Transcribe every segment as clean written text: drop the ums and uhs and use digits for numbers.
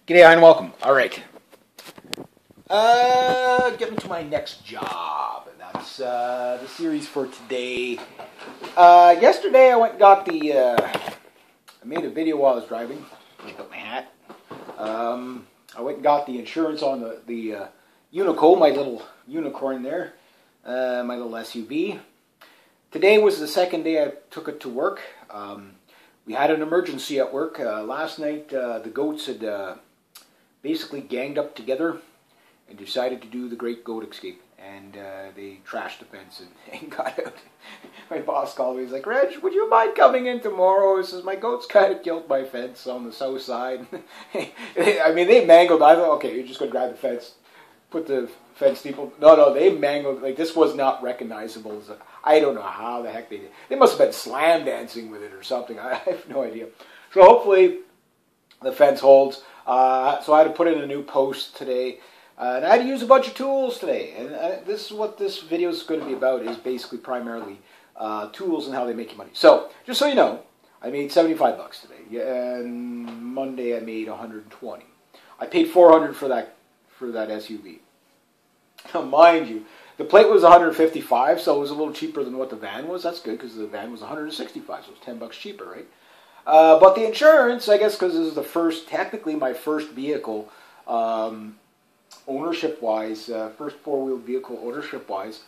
G'day and welcome. All right. Getting to my next job. That's the series for today. Yesterday I went and got the, I made a video while I was driving. I put my hat. I went and got the insurance on the Unico, my little unicorn there, my little SUV. Today was the second day I took it to work. We had an emergency at work. Last night the goats had basically ganged up together and decided to do the Great Goat Escape. And they trashed the fence and got out. My boss called me. He's like, "Reg, would you mind coming in tomorrow?" He says, "My goats kind of killed my fence on the south side." I mean, they mangled. I thought, okay, you're just going to grab the fence, put the fence steeple. No, they mangled. Like, this was not recognizable. I don't know how the heck they did. They must have been slam dancing with it or something. I have no idea. So hopefully the fence holds. So I had to put in a new post today. And I had to use a bunch of tools today. And this is what this video is going to be about, is basically primarily tools and how they make you money. So, just so you know, I made $75 today. And Monday I made $120. I paid $400 for that SUV. Now, mind you, the plate was $155, so it was a little cheaper than what the van was. That's good, because the van was $165, so it was $10 cheaper, right? But the insurance, I guess, because this is the first, technically my first vehicle, ownership-wise, first four-wheel vehicle ownership-wise.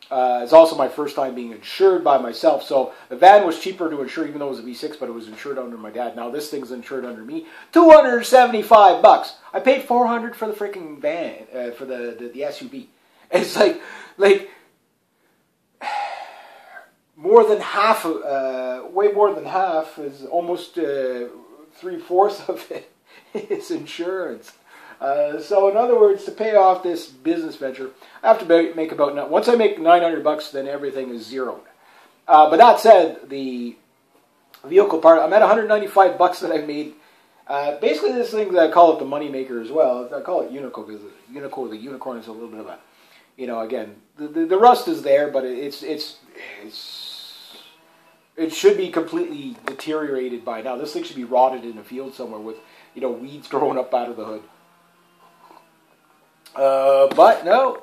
It's also my first time being insured by myself. So the van was cheaper to insure, even though it was a V6, but it was insured under my dad. Now this thing's insured under me. $275. I paid $400 for the freaking van, for the SUV. It's like more than half, way more than half, is almost 3/4 of it is insurance. So in other words, to pay off this business venture, I have to make about, once I make $900, then everything is zeroed. But that said, the vehicle part, I'm at $195 that I made. Basically, this thing, I call it the money maker as well. I call it Unico because the unicorn is a little bit of a, you know, again, the rust is there, but it should be completely deteriorated by now. This thing should be rotted in a field somewhere with, you know, weeds growing up out of the hood. But no.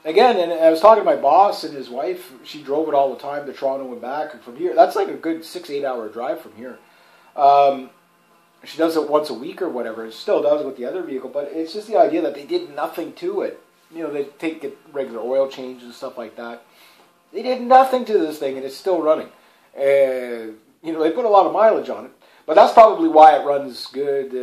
Again, and I was talking to my boss and his wife. She drove it all the time to Toronto and back. And from here, that's like a good 6-8 hour drive from here. She does it once a week or whatever. It still does with the other vehicle, but it's just the idea that they did nothing to it. You know, they get regular oil change and stuff like that. They did nothing to this thing, and it's still running. You know, they put a lot of mileage on it. But that's probably why it runs good.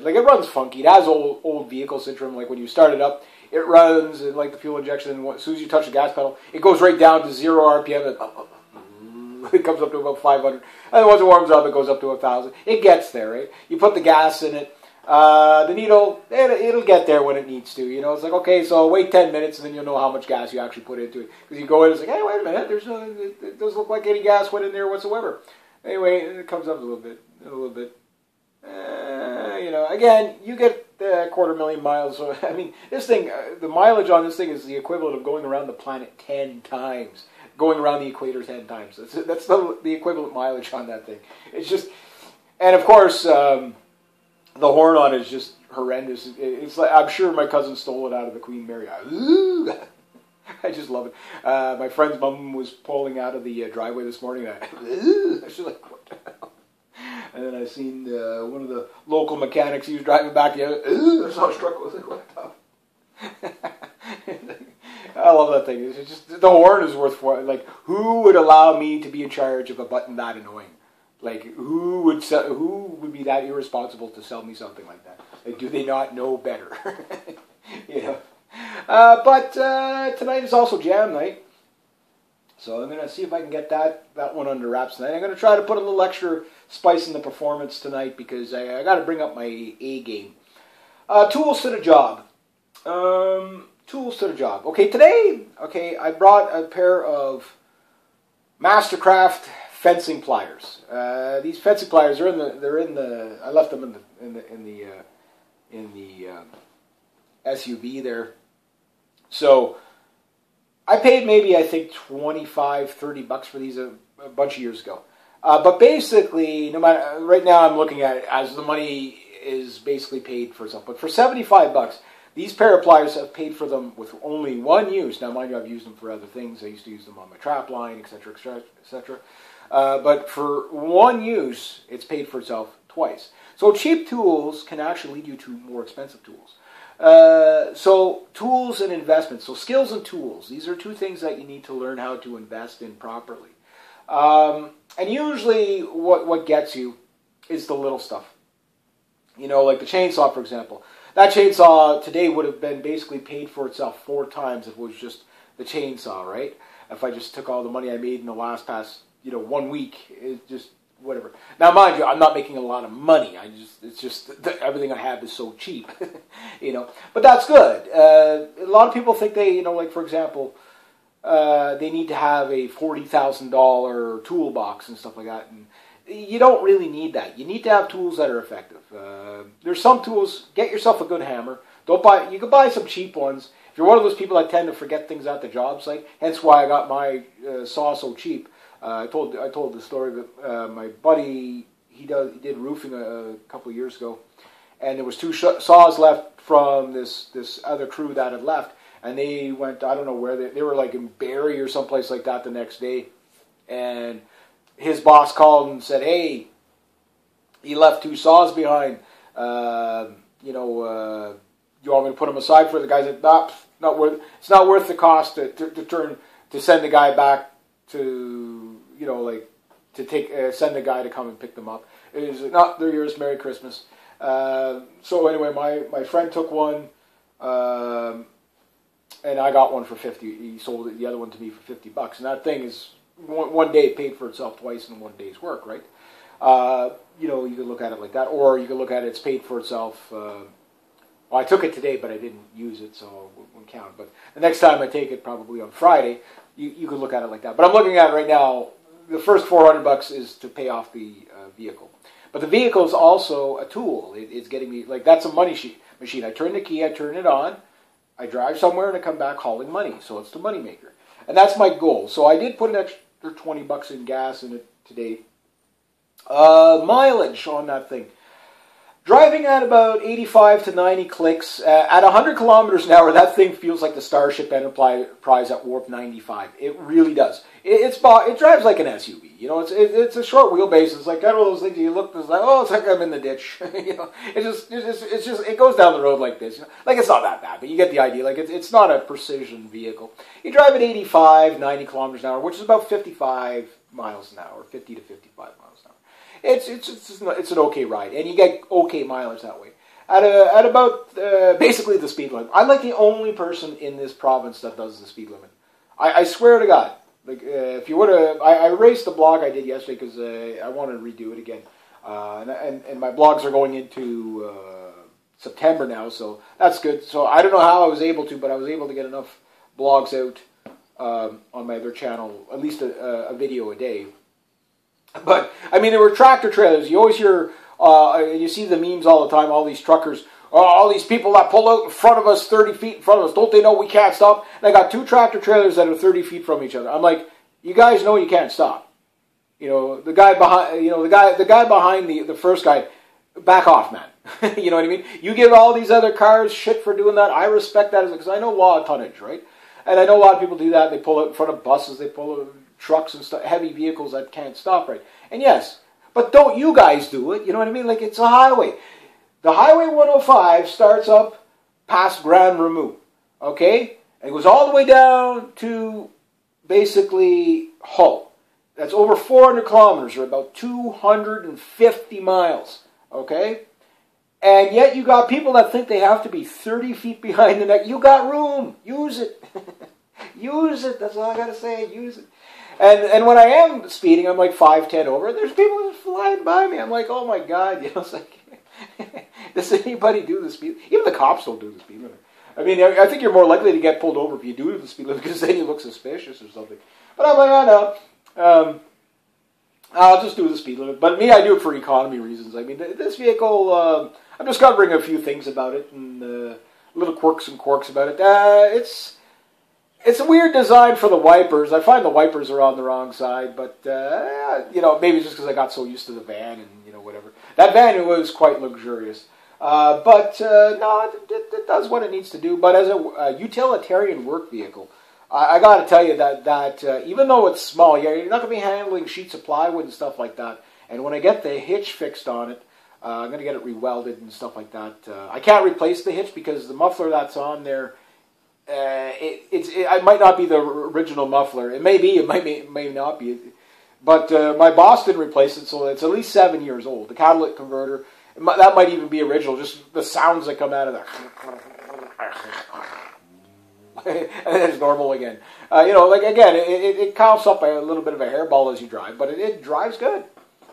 Like, it runs funky. It has old vehicle syndrome. Like, when you start it up, it runs, and like the fuel injection, and as soon as you touch the gas pedal, it goes right down to 0 RPM. And it comes up to about 500. And once it warms up, it goes up to 1,000. It gets there, right? You put the gas in it. The needle, it'll get there when it needs to. You know, it's like, okay, so wait 10 minutes, and then you'll know how much gas you actually put into it. Because you go in, it's like, hey, wait a minute, it doesn't look like any gas went in there whatsoever. Anyway, it comes up a little bit. You know, again, you get 250,000 miles. So, I mean, this thing, the mileage on this thing is the equivalent of going around the planet 10 times. Going around the equator 10 times. That's the equivalent mileage on that thing. It's just, and of course, the horn on it is just horrendous. It's like, I'm sure my cousin stole it out of the Queen Mary. I just love it. My friend's mom was pulling out of the driveway this morning. She's like, what the hell? And then I seen one of the local mechanics. He was driving back the other. I saw a struck. I was like, what the hell? I love that thing. It's just, the horn is worth for. Like, who would allow me to be in charge of a button that annoying? Like, who would be that irresponsible to sell me something like that? Like, do they not know better? You know. But tonight is also jam night. So I'm going to see if I can get that one under wraps tonight. I'm going to try to put a little extra spice in the performance tonight because I got to bring up my A game. Tools to the job. Tools to the job. Okay, today, I brought a pair of Mastercraft fencing pliers. These fencing pliers are in the I left them in the SUV there. So I paid maybe, I think, $25, $30 for these a bunch of years ago. But basically, no matter, right now I'm looking at it as the money is basically paid for itself. But for 75 bucks, these pair of pliers have paid for them with only one use. Now, mind you, I've used them for other things. I used to use them on my trap line, etc., etc. But for one use, it's paid for itself twice. So cheap tools can actually lead you to more expensive tools. So tools and investments. So skills and tools. These are two things that you need to learn how to invest in properly. And usually what gets you is the little stuff. You know, like the chainsaw, for example. That chainsaw today would have been basically paid for itself 4 times if it was just the chainsaw, right? If I just took all the money I made in the past, 1 week, it just, whatever. Now, mind you, I'm not making a lot of money. It's just that everything I have is so cheap, But that's good. A lot of people think they, like for example, they need to have a $40,000 toolbox and stuff like that. And you don't really need that. You need to have tools that are effective. There's some tools. Get yourself a good hammer. Don't buy. You can buy some cheap ones. If you're one of those people that tend to forget things at the job site, hence why I got my saw so cheap. I told the story that my buddy he did roofing a couple of years ago, and there was 2 saws left from this other crew that had left, and they went, I don't know where they were, like in Barrie or someplace like that the next day, and his boss called and said, "Hey, he left 2 saws behind. You want me to put them aside for?" The guy said, "Not worth. It's not worth the cost to send the guy back to send the guy to come and pick them up. It is not. They're yours. Merry Christmas." So anyway, my friend took one, and I got one for 50. He sold the other one to me for $50, and that thing is one day paid for itself twice in 1 day's work, right? You could look at it like that, or you could look at it, it's paid for itself. Well, I took it today, but I didn't use it, so it won't count. But the next time I take it, probably on Friday, you could look at it like that. But I'm looking at it right now. The first $400 is to pay off the vehicle. But the vehicle is also a tool. It's getting me, like, that's a money machine. I turn the key, I turn it on, I drive somewhere, and I come back hauling money. So it's the money maker. And that's my goal. So I did put an extra $20 in gas in it today. Mileage on that thing. Driving at about 85 to 90 clicks, at 100 kilometers an hour, that thing feels like the Starship Enterprise at warp 95. It really does. It drives like an SUV. It's a short wheelbase. It's like kind of those things you look, it's like, oh, it's like I'm in the ditch. It goes down the road like this. Like, it's not that bad, but you get the idea. Like, it's not a precision vehicle. You drive at 85, 90 kilometers an hour, which is about 55 miles an hour, 50 to 55 miles an hour. It's an okay ride, and you get okay mileage that way. At about basically the speed limit. I'm like the only person in this province that does the speed limit. I swear to God. Like if you would have, I erased the blog I did yesterday because I wanted to redo it again. And my blogs are going into September now, so that's good. So I don't know how I was able to, but I was able to get enough blogs out on my other channel, at least a video a day. But, I mean, there were tractor trailers. You always hear, you see the memes all the time, all these truckers, all these people that pull out in front of us, 30 feet in front of us. Don't they know we can't stop? And I got 2 tractor trailers that are 30 feet from each other. I'm like, you guys know you can't stop. The guy behind, the guy behind the first guy, back off, man. You know what I mean? You give all these other cars shit for doing that. I respect that because I know law of tonnage, right? And I know a lot of people do that. They pull out in front of buses. They pull out trucks and stuff, heavy vehicles that can't stop right. And yes, but don't you guys do it. You know what I mean? Like, it's a highway. The Highway 105 starts up past Grand Remous, okay? And it goes all the way down to basically Hull. That's over 400 kilometers, or about 250 miles, okay? And yet you got people that think they have to be 30 feet behind the neck. You got room. Use it. Use it. That's all I got to say. Use it. And when I am speeding, I'm like 5-10 over. There's people just flying by me. I'm like, oh my God. It's like, does anybody do the speed? Even the cops don't do the speed limit. I mean, I think you're more likely to get pulled over if you do the speed limit because then you look suspicious or something. But I'm like, oh no. I'll just do the speed limit. But me, I do it for economy reasons. I mean, this vehicle, I'm just covering a few things about it and little quirks and quirks about it. It's a weird design for the wipers. I find the wipers are on the wrong side, but maybe it's just because I got so used to the van and whatever. That then it was quite luxurious. But no, it does what it needs to do. But as a utilitarian work vehicle, I got to tell you that even though it's small, you're not going to be handling sheets of plywood and stuff like that. And when I get the hitch fixed on it, I'm going to get it rewelded and stuff like that. I can't replace the hitch because the muffler that's on there, it might not be the original muffler. It may be, it may not be. But my boss didn't replace it, so it's at least 7 years old. The catalytic converter, that might even be original, just the sounds that come out of that. And then it's normal again. Like again, it coughs up a little bit of a hairball as you drive, but it drives good.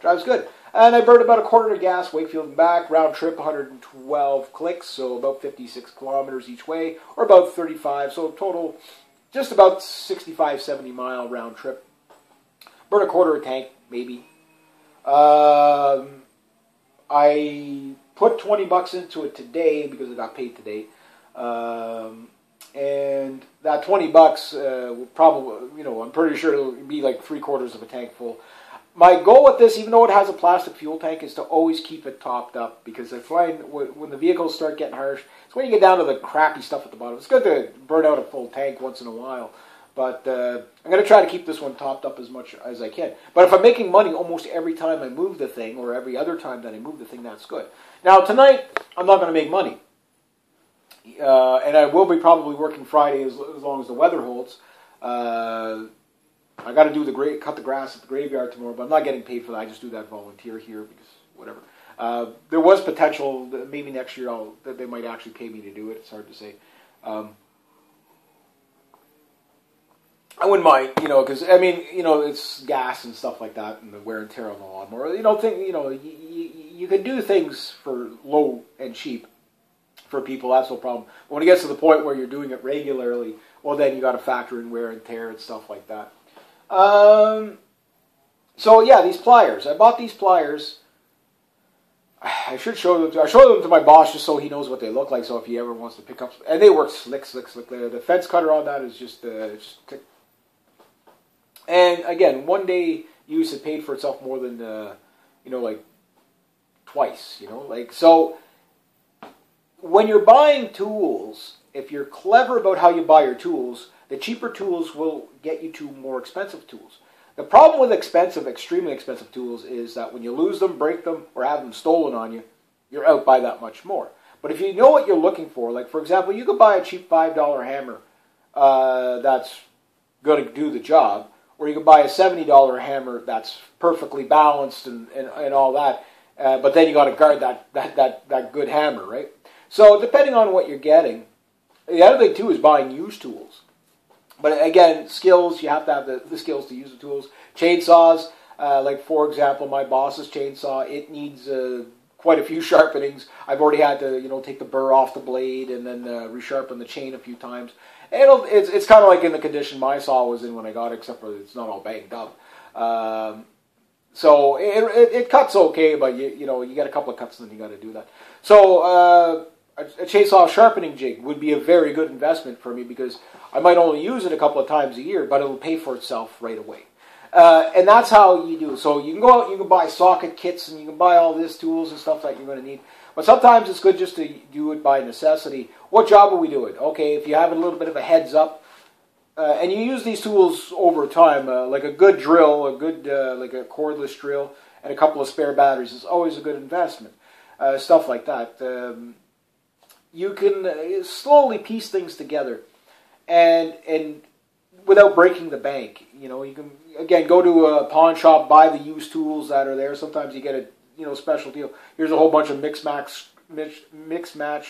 Drives good. And I burned about a quarter of gas, Wakefield and back, round trip 112 clicks, so about 56 kilometers each way, or about 35, so total just about 65, 70 mile round trip. Burn a quarter of a tank, maybe. I put $20 into it today because I got paid today. And that $20 will probably, I'm pretty sure it'll be like 3/4 of a tank full. My goal with this, even though it has a plastic fuel tank, is to always keep it topped up, because I find when the vehicles start getting harsh, it's when you get down to the crappy stuff at the bottom. It's good to burn out a full tank once in a while, but I'm going to try to keep this one topped up as much as I can. But if I'm making money almost every time I move the thing, or every other time that I move the thing, that's good. Now, tonight, I'm not going to make money. And I will be probably working Friday as long as the weather holds. I got to do cut the grass at the graveyard tomorrow, but I'm not getting paid for that. I just do that volunteer here because whatever. There was potential that maybe next year that they might actually pay me to do it. It's hard to say. I wouldn't mind, because I mean, it's gas and stuff like that, and the wear and tear on the lawnmower. You can do things for low and cheap. For people, that's no problem. But when it gets to the point where you're doing it regularly, well, then you got to factor in wear and tear and stuff like that. So yeah, these pliers. I bought these pliers. I should show them. I show them to my boss just so he knows what they look like. So if he ever wants to pick up, and they work slick. The fence cutter on that is just. And again, one day use it paid for itself more than like twice. So. When you're buying tools, if you're clever about how you buy your tools, the cheaper tools will get you to more expensive tools. The problem with extremely expensive tools is that when you lose them, break them, or have them stolen on you, you're out by that much more. But if you know what you're looking for, like for example, you could buy a cheap $5 hammer that's going to do the job, or you could buy a $70 hammer that's perfectly balanced and all that, but then you got to guard that good hammer, right? So depending on what you're getting, the other thing too is buying used tools. But again, skills, you have to have the skills to use the tools. Chainsaws, like for example, my boss's chainsaw, it needs quite a few sharpenings. I've already had to, take the burr off the blade and then resharpen the chain a few times. It's kind of like in the condition my saw was in when I got it, except for it's not all banged up. So it cuts okay, but you get a couple of cuts and then you got to do that. So a chainsaw sharpening jig would be a very good investment for me because I might only use it a couple of times a year, but it'll pay for itself right away. And that's how you do it. So you can go out, you can buy socket kits, and you can buy all these tools and stuff that you're going to need. But sometimes it's good just to do it by necessity. What job are we doing? Okay, if you have a little bit of a heads up, and you use these tools over time, like a good drill, like a cordless drill, and a couple of spare batteries is always a good investment. Stuff like that. You can slowly piece things together, and without breaking the bank. You can again go to a pawn shop, buy the used tools that are there. Sometimes you get a special deal. Here's a whole bunch of mix match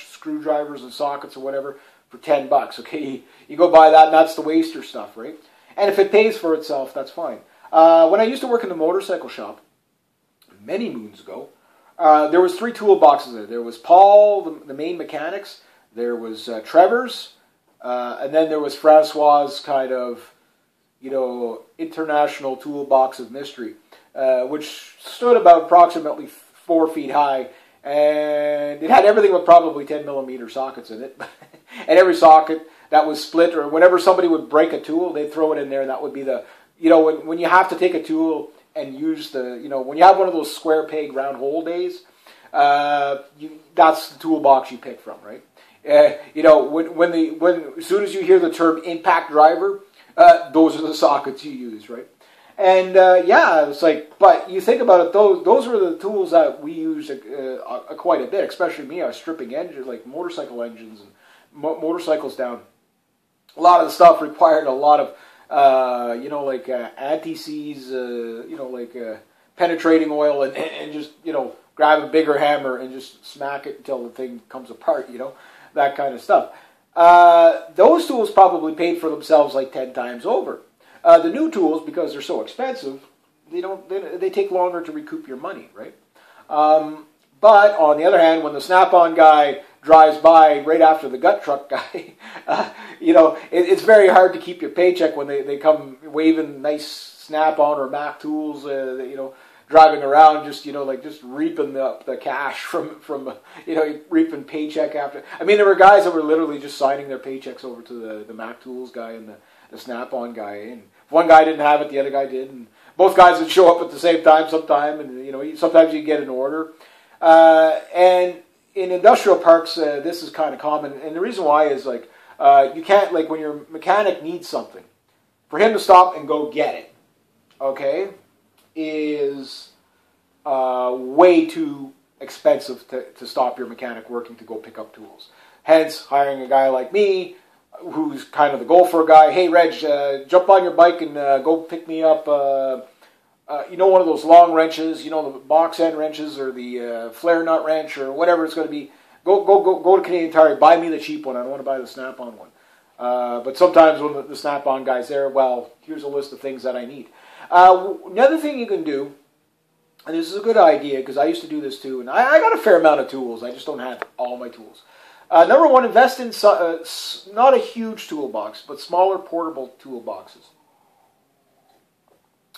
screwdrivers and sockets or whatever for $10. Okay, you go buy that, and that's the waster stuff, right? And if it pays for itself, that's fine. When I used to work in the motorcycle shop many moons ago, there was 3 toolboxes there. There was Paul, the main mechanics. There was Trevor's, and then there was Francois's kind of, international toolbox of mystery, which stood about approximately 4 feet high, and it had everything with probably 10mm sockets in it. And every socket that was split, or whenever somebody would break a tool, they'd throw it in there, and that would be the, when you have to take a tool and use the, when you have one of those square peg round hole days, that's the toolbox you pick from, right? When as soon as you hear the term impact driver, those are the sockets you use, right? And it's like, but you think about it, those are the tools that we use quite a bit, especially me. I was stripping engines, like motorcycle engines and motorcycles down. A lot of the stuff required a lot of, anti-seize, penetrating oil and just, grab a bigger hammer and just smack it until the thing comes apart, that kind of stuff. Those tools probably paid for themselves like 10 times over. The new tools, because they're so expensive, they take longer to recoup your money, right? But on the other hand, when the Snap-on guy drives by right after the gut truck guy, it's very hard to keep your paycheck when they come waving nice Snap-on or Mac tools, driving around just reaping the cash from reaping paycheck after. I mean, there were guys that were literally just signing their paychecks over to the Mac Tools guy and the Snap-on guy. And if one guy didn't have it, the other guy did. And both guys would show up at the same time sometime. And, sometimes you get an order. And in industrial parks, this is kind of common. And the reason why is, you can't, when your mechanic needs something, for him to stop and go get it, okay, is way too expensive to stop your mechanic working to go pick up tools. Hence, hiring a guy like me, who's kind of the gopher guy. Hey, Reg, jump on your bike and go pick me up, one of those long wrenches, the box end wrenches or the flare nut wrench or whatever it's going to be. Go to Canadian Tire, buy me the cheap one. I don't want to buy the Snap-on one. But sometimes when the Snap-on guy's there, well, here's a list of things that I need. Another thing you can do, and this is a good idea because I used to do this too, and I got a fair amount of tools. I just don't have all my tools. Number one, invest in not a huge toolbox, but smaller portable toolboxes.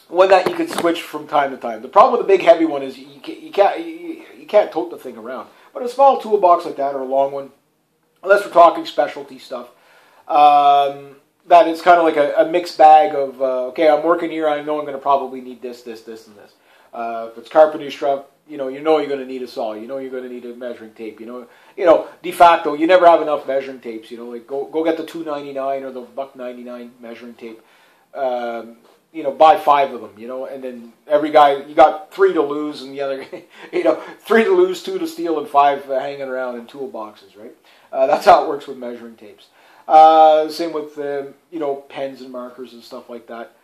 One that you can switch from time to time. The problem with the big heavy one is you can't tote the thing around. But a small toolbox like that or a long one, unless we're talking specialty stuff, that it's kind of like a mixed bag of, okay, I'm working here, I know I'm going to probably need this, this, this, and this. If it's carpentry stuff, you're going to need a saw, you're going to need a measuring tape, de facto, you never have enough measuring tapes, go get the $2.99 or the $1.99 measuring tape, buy 5 of them, and then every guy, you got 3 to lose and the other, 3 to lose, 2 to steal, and 5 hanging around in toolboxes, right? That's how it works with measuring tapes. Same with, pens and markers and stuff like that.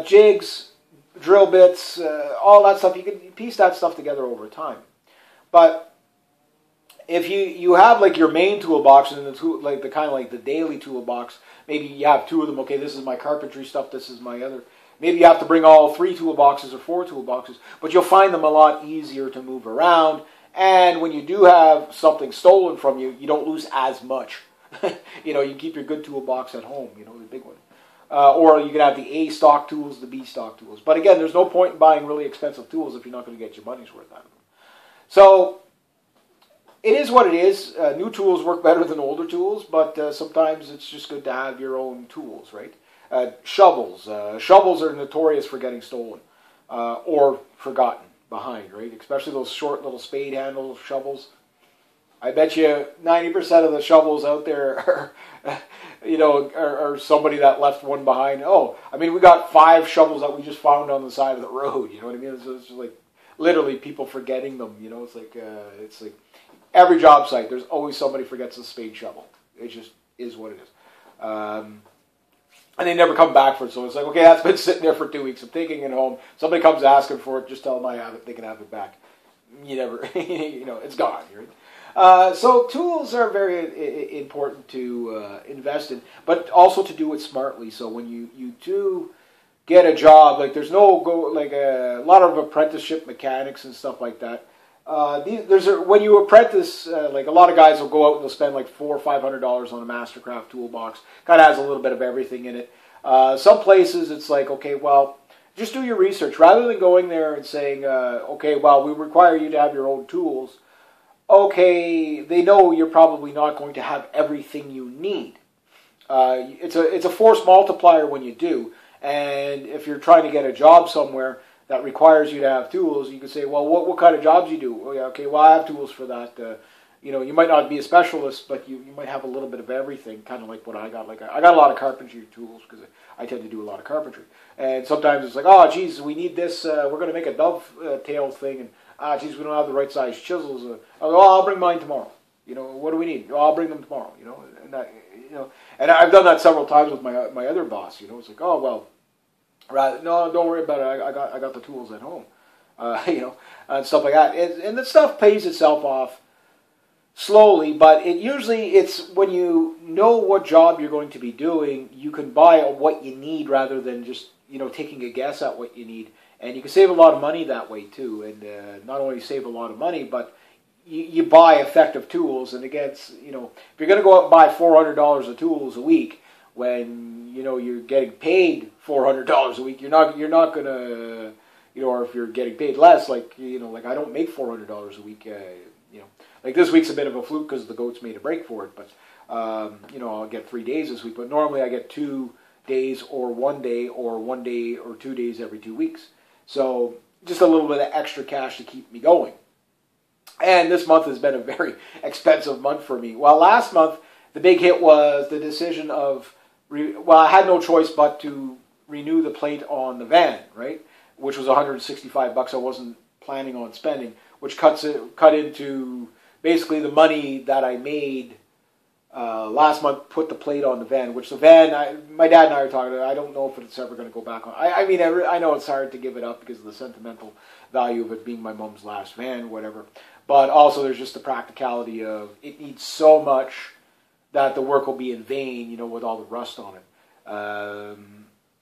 Jigs, drill bits, all that stuff, you can piece that stuff together over time. But if you have your main toolbox and the daily toolbox, maybe you have 2 of them. Okay, this is my carpentry stuff, this is my other. Maybe you have to bring all 3 toolboxes or 4 toolboxes, but you'll find them a lot easier to move around. And when you do have something stolen from you, you don't lose as much. You keep your good toolbox at home, the big one. Or you can have the A stock tools, the B stock tools. But again, there's no point in buying really expensive tools if you're not going to get your money's worth out of them. So it is what it is. New tools work better than older tools, but sometimes it's just good to have your own tools, right? Shovels. Shovels are notorious for getting stolen or forgotten behind, right? Especially those short little spade handle shovels. I bet you 90% of the shovels out there are somebody that left one behind. We got 5 shovels that we just found on the side of the road. You know what I mean? It's just literally people forgetting them. It's like every job site. There's always somebody forgets a spade shovel. It just is what it is. And they never come back for it. So it's okay, that's been sitting there for 2 weeks. I'm taking it home. Somebody comes asking for it. Just tell them I have it. They can have it back. You never, it's gone. Right? So tools are very important to invest in, but also to do it smartly. So when you do get a job, there's a lot of apprenticeship mechanics and stuff like that. When you apprentice, a lot of guys will go out and they'll spend $400 or $500 on a Mastercraft toolbox. Kind of has a little bit of everything in it. Some places it's okay, well, just do your research rather than going there and saying, okay, well, we require you to have your own tools. Okay, they know you're probably not going to have everything you need. It's a force multiplier when you do. And if you're trying to get a job somewhere, that requires you to have tools, you could say, well, what kind of jobs you do? Oh, yeah, okay, well, I have tools for that. You might not be a specialist, but you might have a little bit of everything, kind of like what I got. Like I got a lot of carpentry tools because I tend to do a lot of carpentry. And sometimes it's like, oh, geez, we need this. We're going to make a dovetail thing, and geez, we don't have the right size chisels. I'll bring mine tomorrow. What do we need? I'll bring them tomorrow. And I've done that several times with my other boss. It's like, oh well, no, don't worry about it. I got the tools at home. And stuff like that. And the stuff pays itself off slowly, but it's when you know what job you're going to be doing, you can buy what you need rather than just taking a guess at what you need, and you can save a lot of money that way too. And not only save a lot of money, but you buy effective tools. And again, if you're going to go out and buy $400 of tools a week when you're getting paid $400 a week, you're not going to or if you're getting paid less, like I don't make $400 a week. Like this week's a bit of a fluke because the goats made a break for it, but I'll get 3 days this week. But normally I get 2 days or 1 day or 1 day or 2 days every 2 weeks. So just a little bit of extra cash to keep me going. And this month has been a very expensive month for me. Well, last month the big hit was the decision of I had no choice but to renew the plate on the van, right? Which was $165 I wasn't planning on spending, which cut into basically the money that I made last month, put the plate on the van, which the van, my dad and I are talking about, I don't know if it's ever going to go back on. I know it's hard to give it up because of the sentimental value of it being my mom's last van, whatever. But also there's just the practicality of it needs so much that the work will be in vain, with all the rust on it.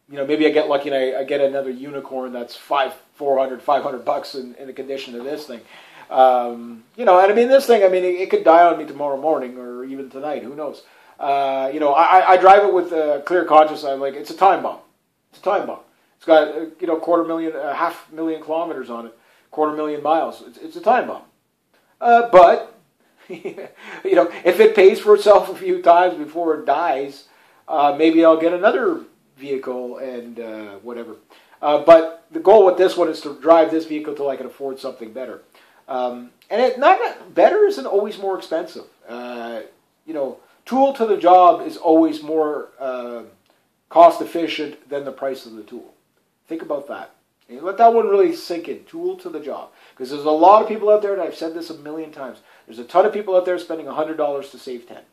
Maybe I get lucky and I get another unicorn that's $500 in the condition of this thing. And this thing, it could die on me tomorrow morning or even tonight. Who knows? I drive it with a clear conscience. I'm like, it's a time bomb. It's a time bomb. It's got, 500,000 kilometers on it, 250,000 miles. It's a time bomb. But, if it pays for itself a few times before it dies, maybe I'll get another vehicle and whatever. But the goal with this one is to drive this vehicle till I can afford something better. And better isn't always more expensive. Tool to the job is always more cost efficient than the price of the tool. Think about that. And let that one really sink in. Tool to the job. Because there's a lot of people out there, and I've said this a million times, there's a ton of people out there spending $100 to save 10.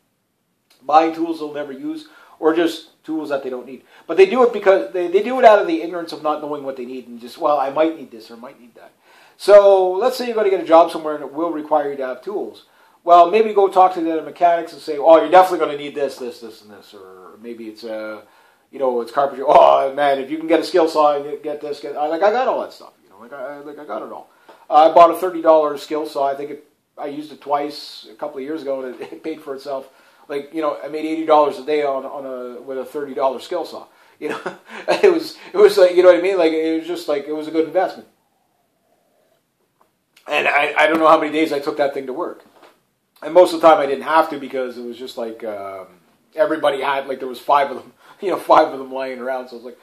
Buying tools they'll never use, or just tools that they don't need. But they do it because they do it out of the ignorance of not knowing what they need and just, I might need this or might need that. So let's say you're going to get a job somewhere and it will require you to have tools. Well, maybe go talk to the mechanics and say, you're definitely going to need this, this, this, and this. Or maybe it's, it's carpentry. Oh, man, if you can get a skill saw and get this, I got all that stuff. I got it all. I bought a $30 skill saw. I think I used it twice a couple of years ago and it paid for itself. I made $80 a day with a $30 skill saw. It was like, you know what I mean? Like, it was just like, it was a good investment. And I don't know how many days I took that thing to work. And most of the time I didn't have to because it was just like, everybody had, there was 5 of them, 5 of them lying around. So it was like,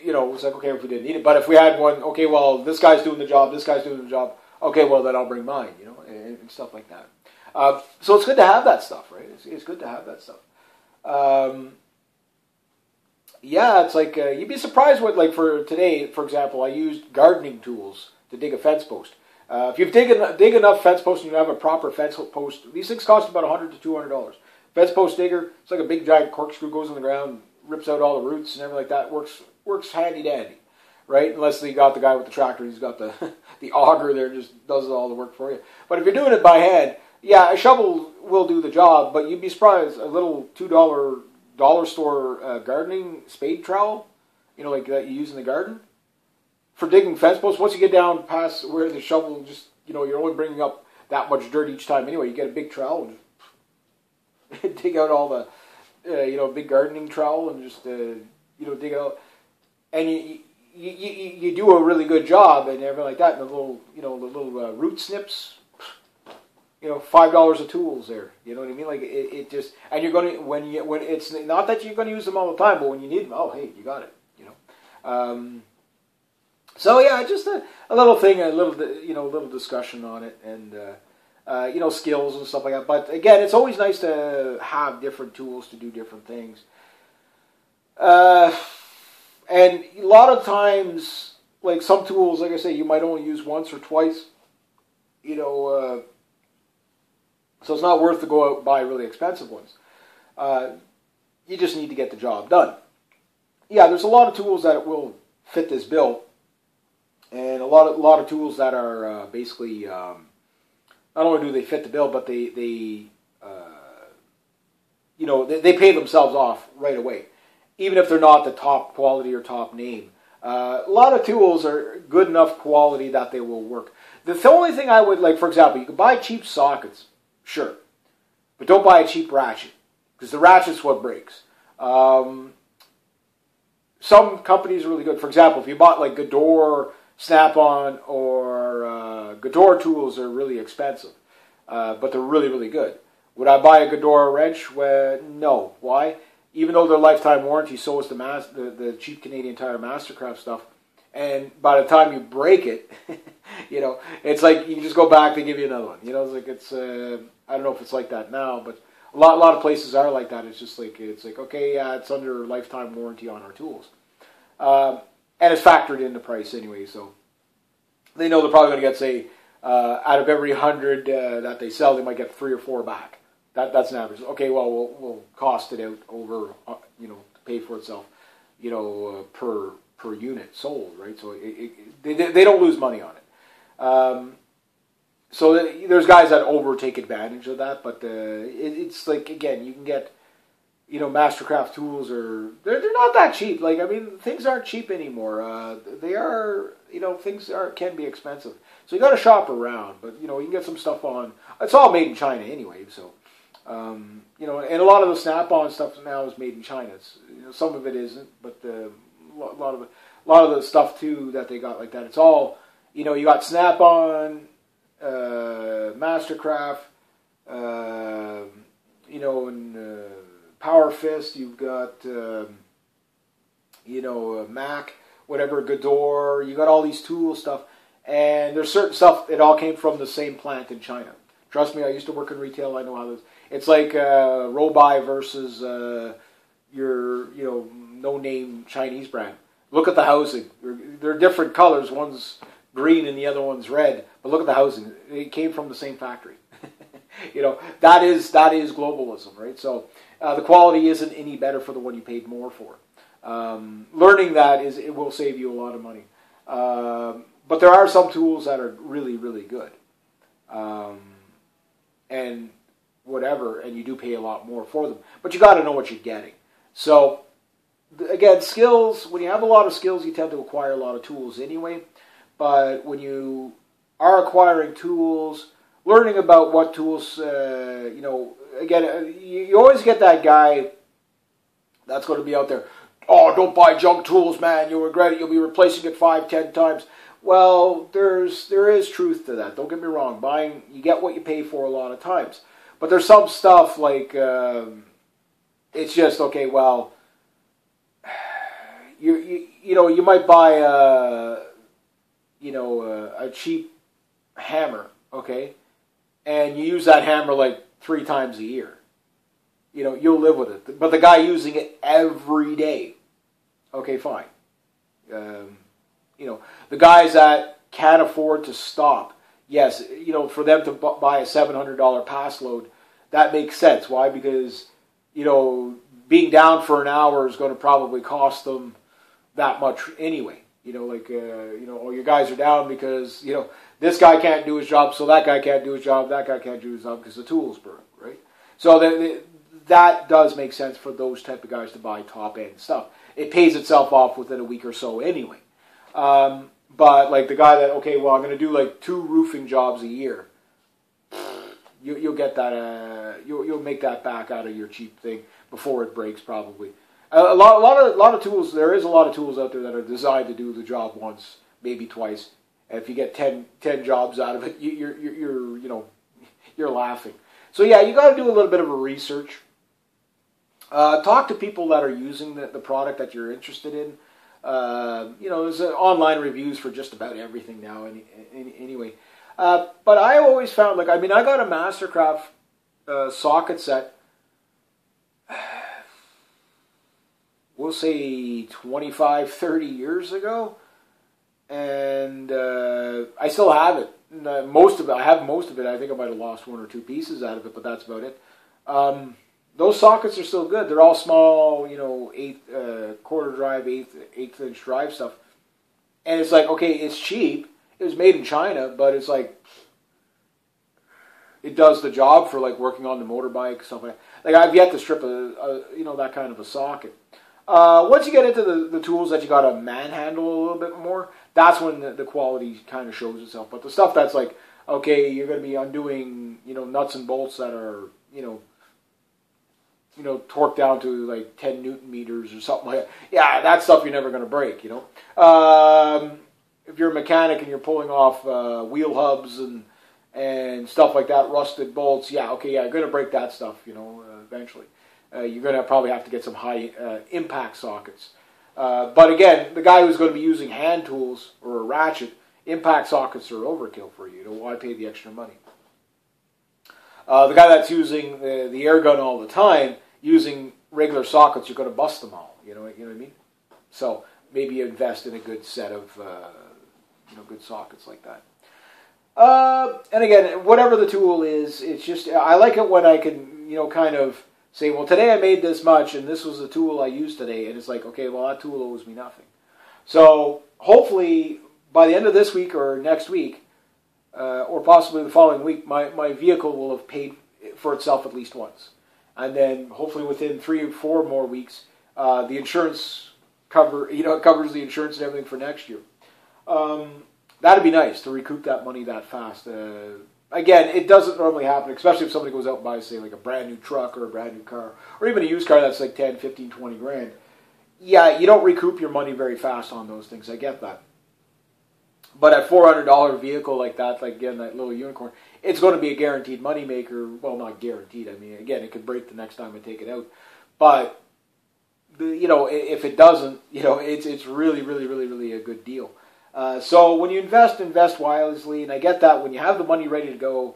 it was like, okay, if we didn't need it. But if we had one, okay, well, this guy's doing the job, this guy's doing the job. Okay, well, then I'll bring mine, and stuff like that. So it's good to have that stuff, right? It's good to have that stuff. It's like, you'd be surprised what, for today, for example, I used gardening tools to dig a fence post. If you dig enough fence posts and you have a proper fence post, these things cost about $100 to $200. Fence post digger, it's like a big giant corkscrew, goes in the ground, rips out all the roots and everything like that. Works handy dandy, right? Unless you got the guy with the tractor, he's got the the auger there, just does all the work for you. But if you're doing it by hand, a shovel will do the job, but you'd be surprised, a little $2 dollar store gardening spade trowel, like that you use in the garden, for digging fence posts. Once you get down past where the shovel just, you're only bringing up that much dirt each time anyway. You get a big trowel and just dig out all the, big gardening trowel and just, dig out. And you do a really good job and everything like that. And the little root snips, $5 of tools there. You know what I mean? Like it just, and you're going to, when it's not that you're going to use them all the time, but when you need them, oh, hey, you got it. So yeah, just a little thing, a little little discussion on it, and skills and stuff like that. But again, it's always nice to have different tools to do different things. And a lot of times, like some tools, like I say, you might only use once or twice. So it's not worth to go out and buy really expensive ones. You just need to get the job done. Yeah, there's a lot of tools that will fit this bill, and a lot of tools that are basically not only do they fit the bill, but they pay themselves off right away, even if they're not the top quality or top name. A lot of tools are good enough quality that they will work. The only thing I would like, for example, you can buy cheap sockets, sure, but don't buy a cheap ratchet, because the ratchet's what breaks. Some companies are really good. For example, if you bought like Gador, Snap-on, or Gador tools are really expensive, but they're really, really good. Would I buy a Gador wrench? Well, no. Why? Even though they're lifetime warranty, so is the cheap Canadian Tire Mastercraft stuff. And by the time you break it, it's like you just go back, they give you another one. It's like I don't know if it's like that now, but a lot of places are like that. It's just like okay, yeah, it's under lifetime warranty on our tools, and it's factored in the price anyway. So they know they're probably going to get, say, out of every 100 that they sell, they might get 3 or 4 back. That's an average. Okay, well we'll cost it out over to pay for itself, per unit sold, right? So they don't lose money on it. So there's guys that take advantage of that, but it's like, again, you can get, Mastercraft tools they're not that cheap. Like, I mean, things aren't cheap anymore. They are, things can be expensive. So you got to shop around, but you can get some stuff on. It's all made in China anyway, so and a lot of the Snap-on stuff now is made in China. It's, some of it isn't, but a lot of the stuff too that they got like that. It's all, you got Snap-on, Mastercraft, and Power Fist. You've got, Mac, whatever, Gador. You got all these tool stuff, and there's certain stuff. It all came from the same plant in China. Trust me, I used to work in retail. I know how this. It's like Robai versus your no-name Chinese brand. Look at the housing. They're different colors. One's green and the other one's red. But look at the housing. It came from the same factory. That is globalism, right? So the quality isn't any better for the one you paid more for. Learning that it will save you a lot of money. But there are some tools that are really, really good. And whatever, and you do pay a lot more for them. But you got to know what you're getting. So again, skills, when you have a lot of skills, you tend to acquire a lot of tools anyway. But when you are acquiring tools, learning about what tools, again, you always get that guy that's going to be out there, oh, don't buy junk tools, man, you'll regret it, you'll be replacing it 5-10 times. Well, there is truth to that. Don't get me wrong. Buying, you get what you pay for a lot of times. But there's some stuff like, it's just, okay, well, you might buy a cheap hammer, okay, and you use that hammer like 3 times a year. You'll live with it. But the guy using it every day, okay, fine. The guys that can't afford to stop, yes, for them to buy a $700 pass load, that makes sense. Why? Because, being down for an hour is going to probably cost them that much anyway. Your guys are down because, this guy can't do his job, so that guy can't do his job, that guy can't do his job because the tool's broke, right? So that does make sense for those type of guys to buy top-end stuff. It pays itself off within a week or so anyway. But like the guy that, okay, well, I'm going to do like 2 roofing jobs a year. You'll get that. You'll make that back out of your cheap thing before it breaks, probably. A lot of tools. There is a lot of tools out there that are designed to do the job once, maybe twice. And if you get 10 jobs out of it, you're laughing. So yeah, you got to do a little bit of a research. Talk to people that are using the product that you're interested in. There's online reviews for just about everything now. Anyway, but I always found, I got a Mastercraft socket set. We'll say 25, 30 years ago, and I still have it. Most of it, I have most of it. I think I might have lost one or two pieces out of it, but that's about it. Those sockets are still good. They're all small, quarter drive, eighth inch drive stuff. And it's like, okay, it's cheap. It was made in China, but it's like, it does the job for working on the motorbike, stuff like that. I've yet to strip that kind of a socket. Once you get into the tools that you got to manhandle a little bit more, that's when the quality kind of shows itself. But the stuff that's okay, you're going to be undoing, nuts and bolts that are, torqued down to 10 Newton meters or something like that. Yeah, that stuff you're never going to break, If you're a mechanic and you're pulling off wheel hubs and stuff like that, rusted bolts, you're going to break that stuff, eventually. You're going to probably have to get some high impact sockets. But again, the guy who's going to be using hand tools or a ratchet, impact sockets are overkill for you. Why pay the extra money? The guy that's using the air gun all the time, using regular sockets, you're going to bust them all. You know what I mean? So maybe you invest in a good set of good sockets like that. And again, whatever the tool is, it's just, I like it when I can, kind of say, well, today I made this much, and this was the tool I used today, and it's like, okay, well, that tool owes me nothing. So hopefully, by the end of this week or next week, or possibly the following week, my vehicle will have paid for itself at least once. And then hopefully within 3 or 4 more weeks, the insurance covers the insurance and everything for next year. That'd be nice to recoup that money that fast. Again, it doesn't normally happen, especially if somebody goes out and buys, say, a brand new truck or a brand new car, or even a used car that's 10, 15, 20 grand. Yeah, you don't recoup your money very fast on those things. I get that. But at $400 vehicle like that, again, that little unicorn, it's going to be a guaranteed moneymaker. Well, not guaranteed. I mean, again, it could break the next time I take it out. But, if it doesn't, it's really, really, really, really a good deal. So when you invest wisely, and I get that when you have the money ready to go,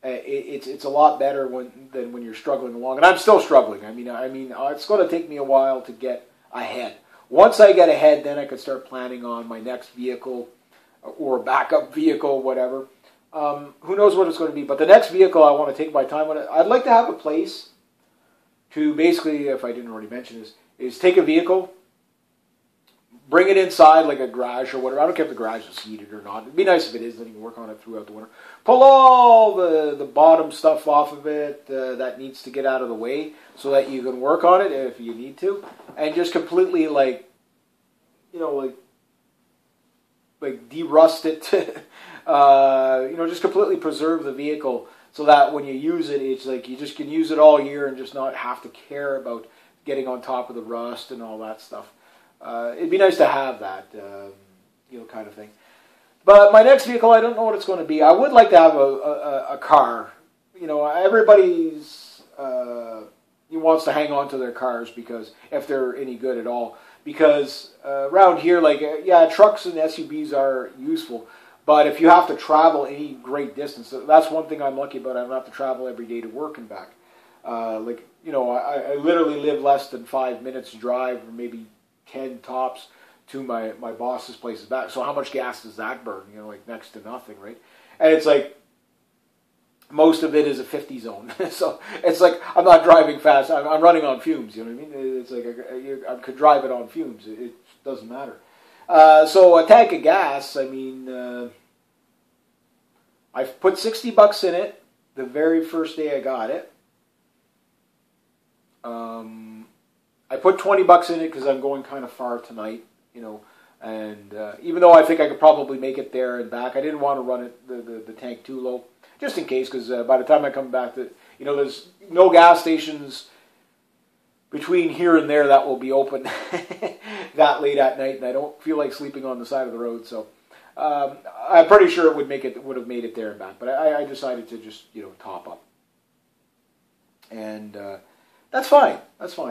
it's a lot better than when you're struggling along. And I'm still struggling. I mean, it's going to take me a while to get ahead. Once I get ahead, then I can start planning on my next vehicle or backup vehicle, whatever. Who knows what it's going to be? But the next vehicle, I want to take my time on it. I'd like to have a place to basically, if I didn't already mention this, is take a vehicle, bring it inside like a garage or whatever. I don't care if the garage is heated or not. It'd be nice if it is, then you can work on it throughout the winter. Pull all the bottom stuff off of it that needs to get out of the way so that you can work on it if you need to. And just completely derust it. Just completely preserve the vehicle so that when you use it, it's you just can use it all year and just not have to care about getting on top of the rust and all that stuff. It'd be nice to have that, kind of thing. But my next vehicle, I don't know what it's going to be. I would like to have a car. Everybody's wants to hang on to their cars because if they're any good at all. Because around here, trucks and SUVs are useful. But if you have to travel any great distance, that's one thing I'm lucky about. I don't have to travel every day to work and back. I literally live less than 5 minutes drive, or maybe 10 tops, to my boss's place is back. So how much gas does that burn? Next to nothing, right? And it's most of it is a 50 zone. So it's I'm not driving fast. I'm running on fumes, you know what I mean? It's I could drive it on fumes. It doesn't matter. So a tank of gas, I've put $60 in it the very first day I got it. I put $20 in it because I'm going kind of far tonight, and even though I think I could probably make it there and back, I didn't want to run the tank too low, just in case, because by the time I come back, there's no gas stations between here and there that will be open that late at night, and I don't feel like sleeping on the side of the road, so I'm pretty sure it would have made it there and back, but I decided to just top up, and that's fine.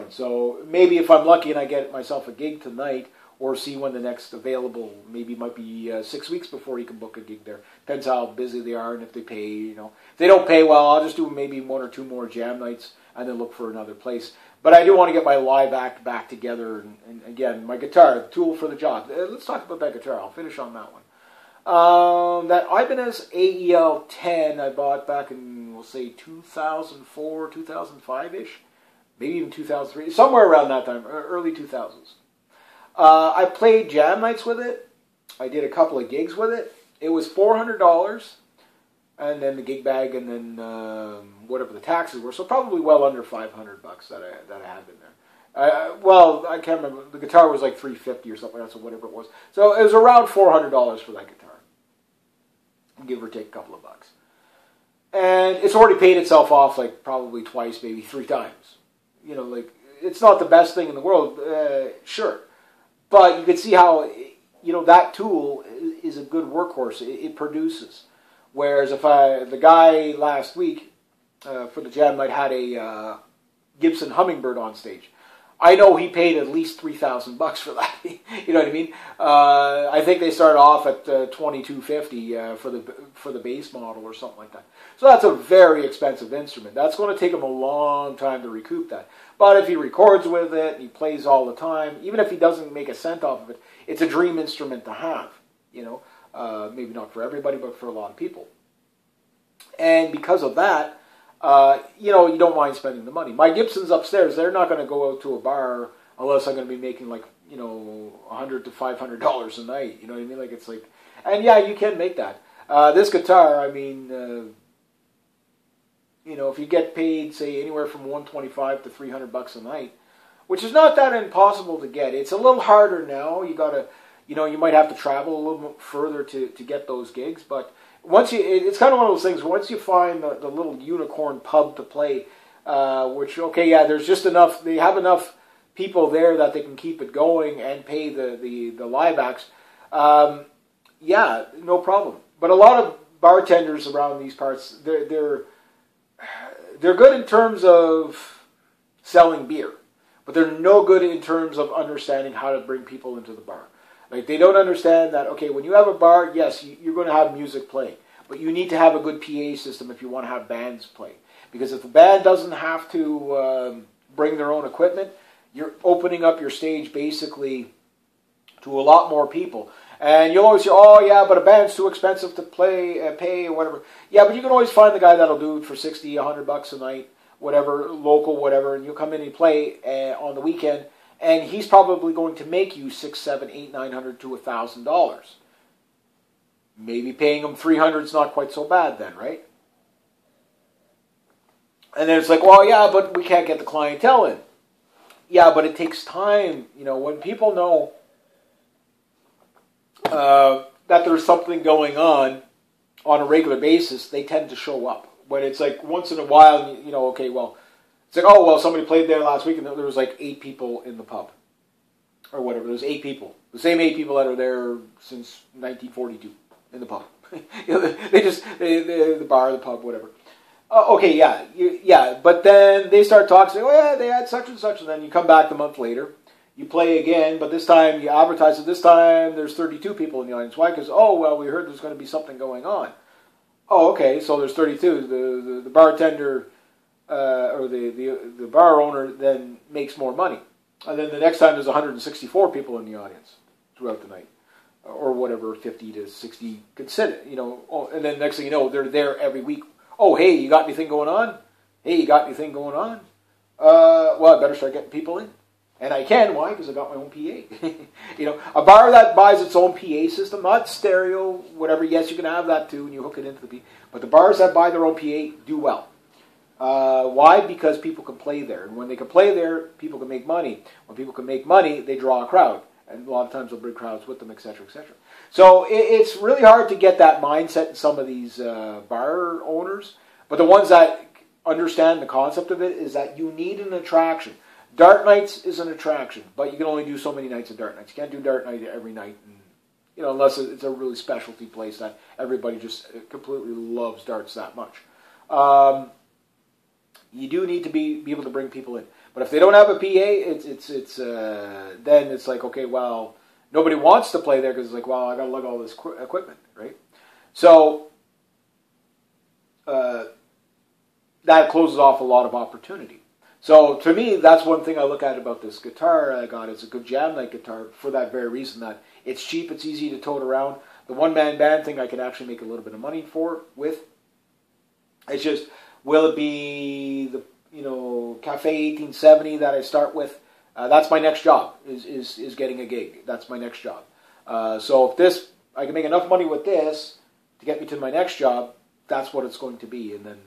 So maybe if I'm lucky and I get myself a gig tonight or see when the next available, maybe might be 6 weeks before you can book a gig there. Depends how busy they are and if they pay, you know. If they don't pay well, I'll just do maybe 1 or 2 more jam nights and then look for another place. But I do want to get my live act back together. And again, my guitar, the tool for the job. Let's talk about that guitar. I'll finish on that one. That Ibanez AEL 10 I bought back in, we'll say, 2004, 2005-ish. Maybe even 2003. Somewhere around that time, early 2000s. I played jam nights with it. I did a couple of gigs with it. It was $400, and then the gig bag, and then whatever the taxes were. So probably well under $500 that I had in there. Well, I can't remember. The guitar was like $350 or something like that, so whatever it was. So it was around $400 for that guitar, give or take a couple of bucks. And it's already paid itself off like probably twice, maybe 3 times. You know, like it's not the best thing in the world, sure. But you can see how, you know, that tool is a good workhorse. It produces. Whereas if the guy last week for the jam night had a Gibson Hummingbird on stage, I know he paid at least $3,000 for that. You know what I mean? I think they started off at $2,250 for the base model or something like that. So that's a very expensive instrument. That's going to take him a long time to recoup that. But if he records with it, and he plays all the time, even if he doesn't make a cent off of it, it's a dream instrument to have. You know, maybe not for everybody, but for a lot of people. And because of that, you know, you don't mind spending the money. My Gibsons upstairs, they're not going to go out to a bar unless I'm going to be making like, you know, $100 to $500 a night. You know what I mean? Like it's like, and yeah, you can make that. This guitar, I mean, you know, if you get paid, say, anywhere from $125 to $300 a night, which is not that impossible to get. It's a little harder now. You got to, you know, you might have to travel a little bit further to get those gigs, but once you, it's kind of one of those things. Once you find the little unicorn pub to play, which okay, yeah, there's just enough. They have enough people there that they can keep it going and pay the live acts. Yeah, no problem. But a lot of bartenders around these parts, they're good in terms of selling beer, but they're no good in terms of understanding how to bring people into the bar. Like, they don't understand that, okay, when you have a bar, yes, you're going to have music playing, but you need to have a good PA system if you want to have bands play. Because if the band doesn't have to bring their own equipment, you're opening up your stage basically to a lot more people. And you'll always say, oh, yeah, but a band's too expensive to pay, or whatever. Yeah, but you can always find the guy that'll do it for $60, $100 a night, whatever, local, whatever, and you'll come in and play on the weekend, and he's probably going to make you $600, $700, $800, $900 to $1,000. Maybe paying him $300 is not quite so bad then, right? And then it's like, well, yeah, but we can't get the clientele in. Yeah, but it takes time. You know, when people know that there's something going on a regular basis, they tend to show up. When it's like once in a while, you know, okay, well, it's like, oh, well, somebody played there last week and there was like 8 people in the pub. Or whatever, there's 8 people. The same 8 people that are there since 1942 in the pub. You know, the bar, the pub, whatever. Okay, yeah, but then they start talking, saying, oh yeah, they had such and such, and then you come back the month later, you play again, but this time you advertise it, this time there's 32 people in the audience. Why? Because, oh, well, we heard there's going to be something going on. Oh, okay, so there's 32. The bartender or the bar owner then makes more money. And then the next time there's 164 people in the audience throughout the night. Or whatever, 50 to 60, consider, you know, and then next thing you know, they're there every week. Oh, hey, you got anything going on? Hey, you got anything going on? Well, I better start getting people in. And I can, why? Because I got my own PA. You know, a bar that buys its own PA system, not stereo, whatever, yes, you can have that too, and you hook it into the PA. But the bars that buy their own PA do well. Why? Because people can play there. And when they can play there, people can make money. When people can make money, they draw a crowd. And a lot of times they'll bring crowds with them, etc., etc. So it's really hard to get that mindset in some of these bar owners. But the ones that understand the concept of it is that you need an attraction. Dart nights is an attraction, but you can only do so many nights of dart nights. You can't do dart night every night, and, you know, unless it's a really specialty place that everybody just completely loves darts that much. You do need to be able to bring people in. But if they don't have a PA, then it's like, okay, well, Nobody wants to play there because it's like, well, I got to lug all this equipment, right? So that closes off a lot of opportunity. So to me, that's one thing I look at about this guitar I got. It's a good jam night guitar for that very reason, that it's cheap, it's easy to tote around. The one-man band thing I can actually make a little bit of money with. It's just, will it be the Cafe 1870 that I start with? That's my next job, is getting a gig. That's my next job. So if I can make enough money with this to get me to my next job, that's what it's going to be. And then,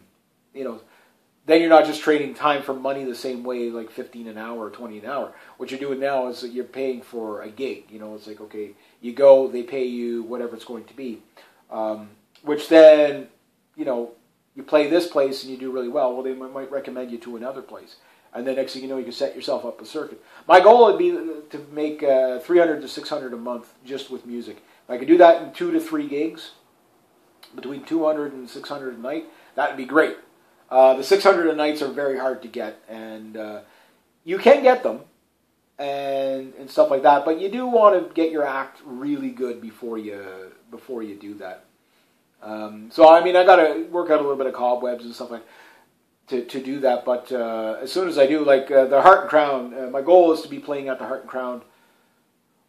then you're not just trading time for money the same way, like 15 an hour or 20 an hour. What you're doing now is that you're paying for a gig. It's like, okay, you go, they pay you whatever it's going to be. Which then, you play this place and you do really well. Well, they might recommend you to another place. And then next thing you know, you can set yourself up a circuit. My goal would be to make 300 to 600 a month just with music. If I could do that in 2 to 3 gigs, between 200 and 600 a night, that would be great. The 600 a nights are very hard to get, and you can get them and stuff like that. But you do want to get your act really good before you do that. So I mean, I got to work out a little bit of cobwebs and stuff like to do that. But as soon as I do, like the Heart and Crown, my goal is to be playing at the Heart and Crown.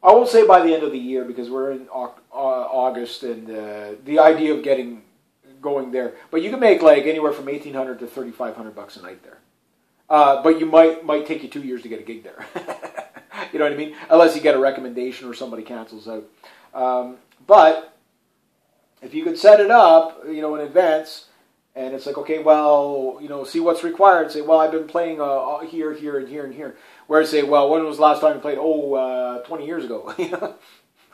I won't say by the end of the year because we're in August, and the idea of going there, but you can make like anywhere from $1,800 to $3,500 a night there. But you might take you 2 years to get a gig there. You know what I mean? Unless you get a recommendation or somebody cancels out. But if you could set it up, in advance, and it's like, okay, well, see what's required. Say, well, I've been playing here, here, and here, and here. Whereas say, well, when was the last time you played? 20 years ago.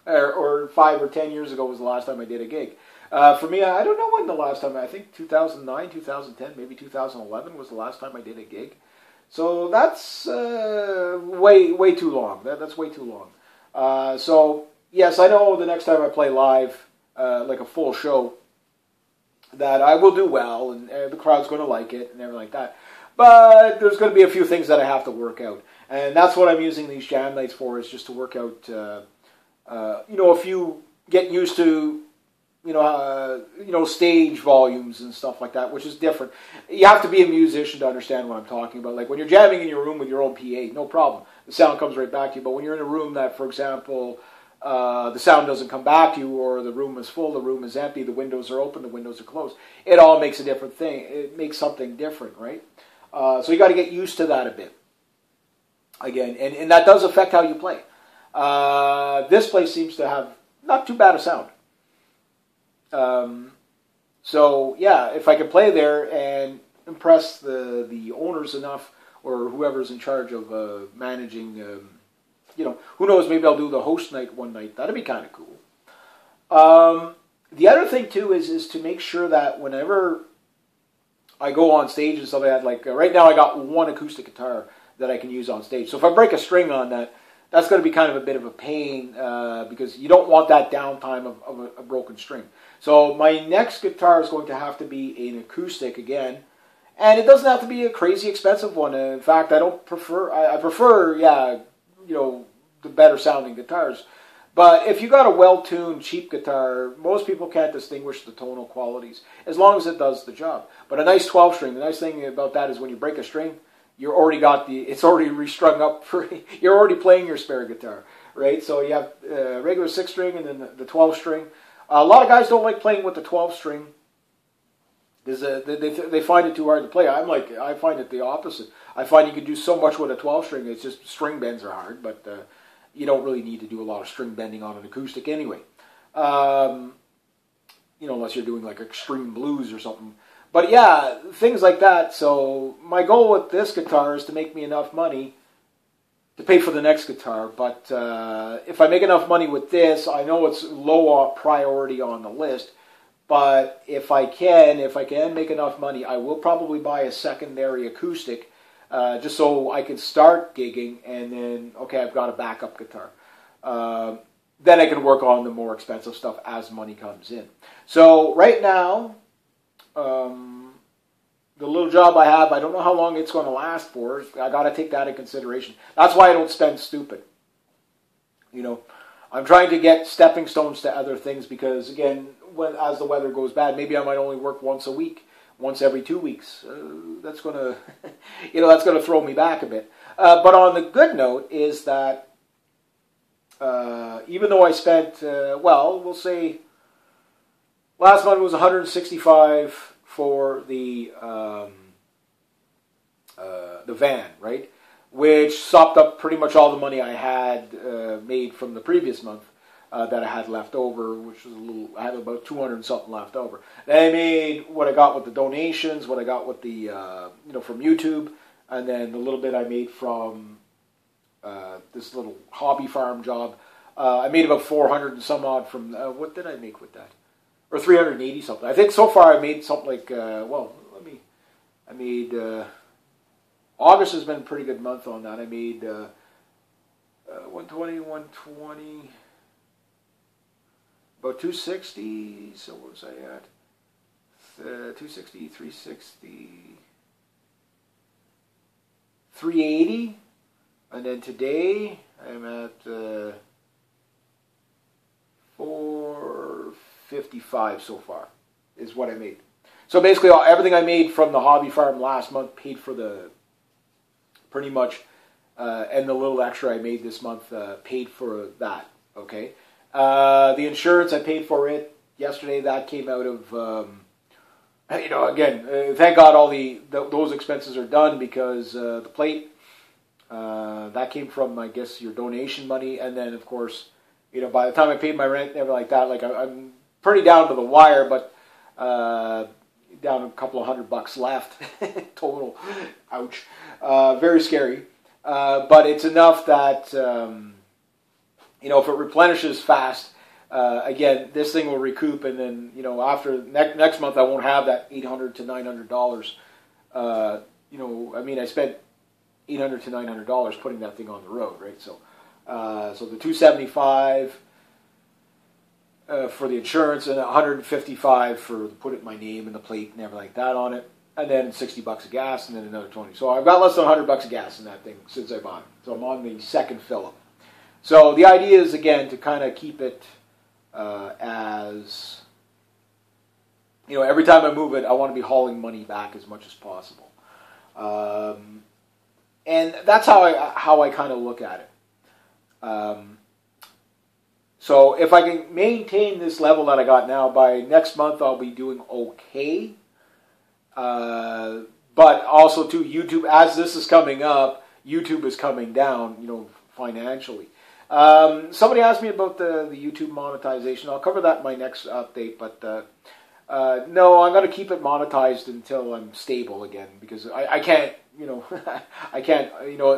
or 5 or 10 years ago was the last time I did a gig. For me, I don't know when the last time, I think 2009, 2010, maybe 2011 was the last time I did a gig. So that's way too long. That's way too long. So, yes, I know the next time I play live, like a full show, that I will do well, and the crowd's going to like it, and everything like that. But there's going to be a few things that I have to work out. And that's what I'm using these jam nights for, is just to work out, if you get used to, stage volumes and stuff like that, which is different. You have to be a musician to understand what I'm talking about. Like when you're jamming in your room with your own PA, no problem. The sound comes right back to you. But when you're in a room that, for example, the sound doesn't come back to you, or the room is full, the room is empty, the windows are open, the windows are closed, it all makes a different thing. It makes something different, right? So you got to get used to that a bit. Again, and that does affect how you play. This place seems to have not too bad a sound. So yeah, if I can play there and impress the owners enough, or whoever's in charge of managing, who knows, maybe I'll do the host night one night. That'd be kind of cool. The other thing too is to make sure that whenever I go on stage and stuff like that, like right now I got one acoustic guitar that I can use on stage. So if I break a string on that, that's going to be kind of a bit of a pain because you don't want that downtime of a broken string. So my next guitar is going to have to be an acoustic again, and it doesn't have to be a crazy expensive one. In fact, I prefer, the better sounding guitars. But if you got a well-tuned, cheap guitar, most people can't distinguish the tonal qualities as long as it does the job. But a nice 12-string, the nice thing about that is when you break a string, it's already restrung up. You're already playing your spare guitar, right? So you have a regular 6-string and then the 12-string. A lot of guys don't like playing with the 12-string because they find it too hard to play. I find it the opposite. I find you can do so much with a 12-string. It's just string bends are hard, but you don't really need to do a lot of string bending on an acoustic anyway. Unless you're doing like extreme blues or something. But yeah, things like that. So my goal with this guitar is to make me enough money to pay for the next guitar. But if I make enough money with this, I know it's low priority on the list. But if I can make enough money, I will probably buy a secondary acoustic just so I can start gigging. And then, okay, I've got a backup guitar. Then I can work on the more expensive stuff as money comes in. So right now, the little job I have, I don't know how long it's going to last for. I got to take that in consideration. That's why I don't spend stupid. I'm trying to get stepping stones to other things because, again, as the weather goes bad, maybe I might only work once a week, once every 2 weeks. That's gonna, that's gonna throw me back a bit. But on the good note is that even though I spent, we'll say last month was $165 for the van, right? Which sopped up pretty much all the money I had made from the previous month that I had left over, which was I had about 200 and something left over. Then I made what I got with the donations, what I got with the, from YouTube, and then the little bit I made from this little hobby farm job. I made about 400 and some odd from, what did I make with that? Or 380 something. I think so far I made something like, I made, August has been a pretty good month on that. I made 120, about 260. So what was I at? 260, 360, 380. And then today I'm at 455 so far is what I made. So basically everything I made from the hobby farm last month paid for the pretty much, and the little extra I made this month paid for that, okay? The insurance, I paid for it yesterday. That came out of, again, thank God all those expenses are done because the plate, that came from, I guess, your donation money. And then, of course, by the time I paid my rent and everything like that, like I'm pretty down to the wire, but down a couple of $100 left total. Ouch. Very scary. But it's enough that, if it replenishes fast, again, this thing will recoup. And then, after next month, I won't have that $800 to $900. I spent $800 to $900 putting that thing on the road, right? So the $275 for the insurance and $155 for put it in my name and the plate and everything like that on it, and then $60 of gas and then another $20. So I've got less than $100 of gas in that thing since I bought it. So I'm on the second fill-up. So the idea is again to kind of keep it as every time I move it, I want to be hauling money back as much as possible, and that's how I kind of look at it. So if I can maintain this level that I got now, by next month I'll be doing okay. But also too, YouTube, as this is coming up, YouTube is coming down, financially. Somebody asked me about the YouTube monetization. I'll cover that in my next update, but no, I'm going to keep it monetized until I'm stable again, because I can't, I can't,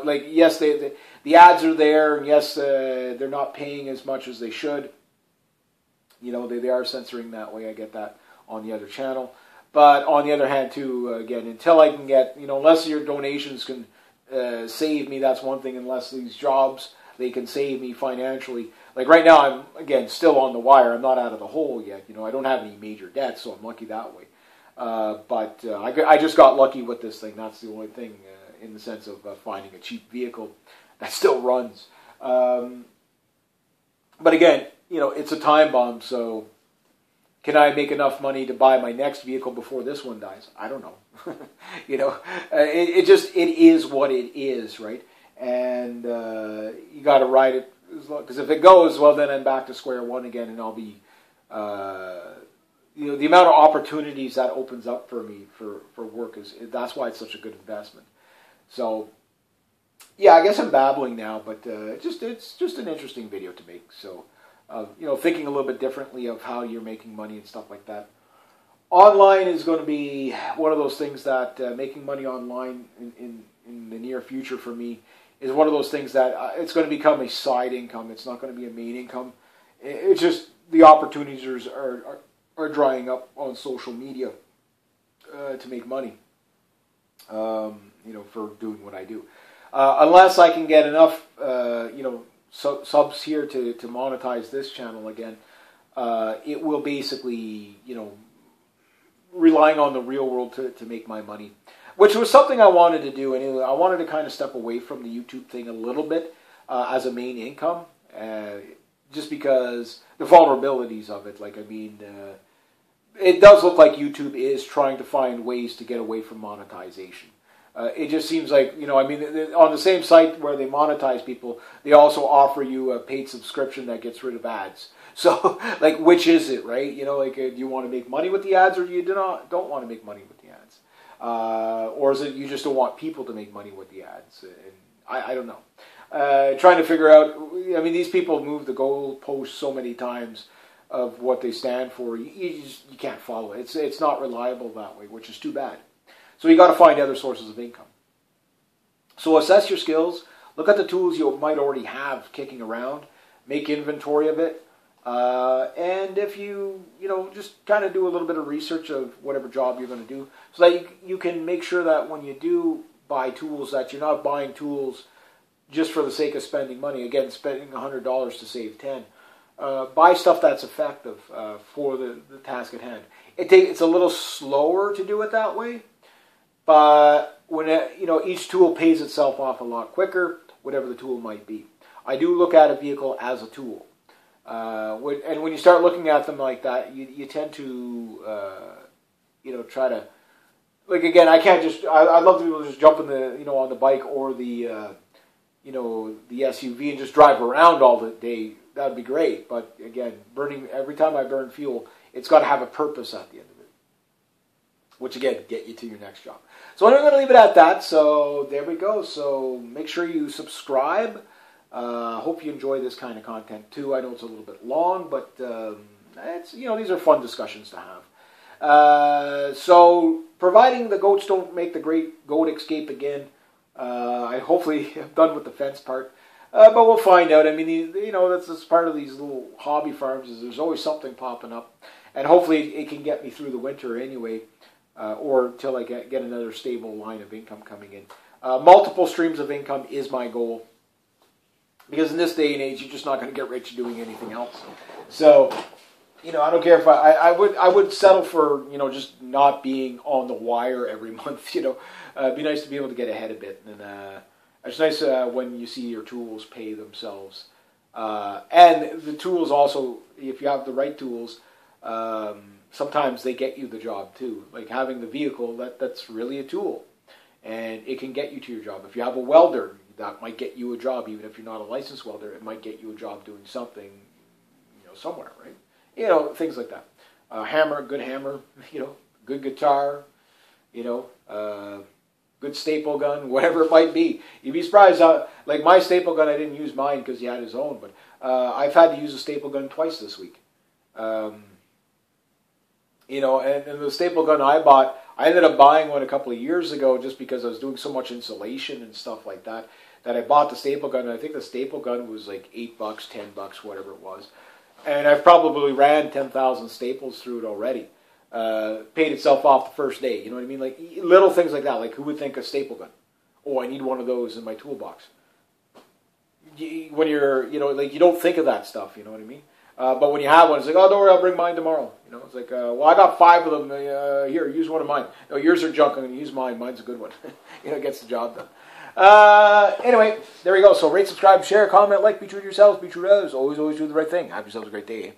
like, yes, the ads are there, and yes, they're not paying as much as they should. They are censoring that way. I get that on the other channel. But on the other hand, too, again, until I can get, unless your donations can save me, that's one thing, unless these jobs, they can save me financially. Like right now, I'm, again, still on the wire. I'm not out of the hole yet. I don't have any major debts, so I'm lucky that way. But I just got lucky with this thing. That's the only thing in the sense of finding a cheap vehicle that still runs. But again, it's a time bomb, so can I make enough money to buy my next vehicle before this one dies? I don't know. It is what it is, right? And you got to ride it, because if it goes, well, then I'm back to square one again, and I'll be, the amount of opportunities that opens up for me for work that's why it's such a good investment. So, yeah, I guess I'm babbling now, but it's just an interesting video to make. So, thinking a little bit differently of how you're making money and stuff like that. Online is going to be one of those things that making money online in the near future for me is one of those things that it's going to become a side income. It's not going to be a main income. It's just the opportunities are drying up on social media to make money, for doing what I do. Unless I can get enough, subs here to monetize this channel again, it will basically, relying on the real world to make my money, which was something I wanted to do anyway. I wanted to kind of step away from the YouTube thing a little bit as a main income. just because the vulnerabilities of it. Like, I mean, it does look like YouTube is trying to find ways to get away from monetization. It just seems like, you know, I mean, on the same site where they monetize people, they also offer you a paid subscription that gets rid of ads. So, like, which is it, right? You know, like, do you want to make money with the ads, or do you don't want to make money with the ads? Or is it you just don't want people to make money with the ads? And I don't know. Trying to figure out, I mean, these people move the goalposts so many times of what they stand for. You can't follow it. It's not reliable that way, which is too bad. So you got to find other sources of income. So assess your skills. Look at the tools you might already have kicking around. Make inventory of it. And if you just kind of do a little bit of research of whatever job you're going to do, so that you can make sure that when you do buy tools, that you're not buying tools just for the sake of spending money. Again, spending $100 to save 10. Buy stuff that's effective for the task at hand. It's a little slower to do it that way, but when each tool pays itself off a lot quicker, whatever the tool might be. I do look at a vehicle as a tool. And when you start looking at them like that, you tend to, try to, like, again, I'd love to be able to just jump in on the bike or the SUV and just drive around all the day. That would be great. But again, every time I burn fuel, it's got to have a purpose at the end of it. Which again, get you to your next job. So I'm going to leave it at that. So there we go. So make sure you subscribe. Hope you enjoy this kind of content too. I know it's a little bit long, but these are fun discussions to have. So providing the goats don't make the great goat escape again, I hopefully am done with the fence part. But we'll find out. I mean, that's part of these little hobby farms, is there's always something popping up, and hopefully it can get me through the winter anyway, or till I get another stable line of income coming in. Multiple streams of income is my goal. Because in this day and age, you're just not going to get rich doing anything else. So, I don't care if I would settle for, just not being on the wire every month. It'd be nice to be able to get ahead a bit. And it's nice when you see your tools pay themselves. And the tools also, if you have the right tools, sometimes they get you the job too. Like having the vehicle, that's really a tool. And it can get you to your job. If you have a welder, that might get you a job. Even if you're not a licensed welder, it might get you a job doing something, somewhere, right? Things like that. Good hammer, good guitar, good staple gun, whatever it might be. You'd be surprised. Like my staple gun, I didn't use mine because he had his own, but I've had to use a staple gun twice this week. And the staple gun I bought, I ended up buying one a couple of years ago just because I was doing so much insulation and stuff like that I bought the staple gun. I think the staple gun was like $8, $10, whatever it was. And I've probably ran 10,000 staples through it already. Paid itself off the first day. You know what I mean? Like little things like that. Like who would think a staple gun? Oh, I need one of those in my toolbox. When you're, you don't think of that stuff. You know what I mean? But when you have one, it's like, oh, don't worry, I'll bring mine tomorrow. It's like, well, I got 5 of them. Here, use one of mine. No, yours are junk. I'm going to use mine. Mine's a good one. It gets the job done. Anyway, there we go. So rate, subscribe, share, comment, like, be true to yourselves, be true to others. Always do the right thing. Have yourselves a great day.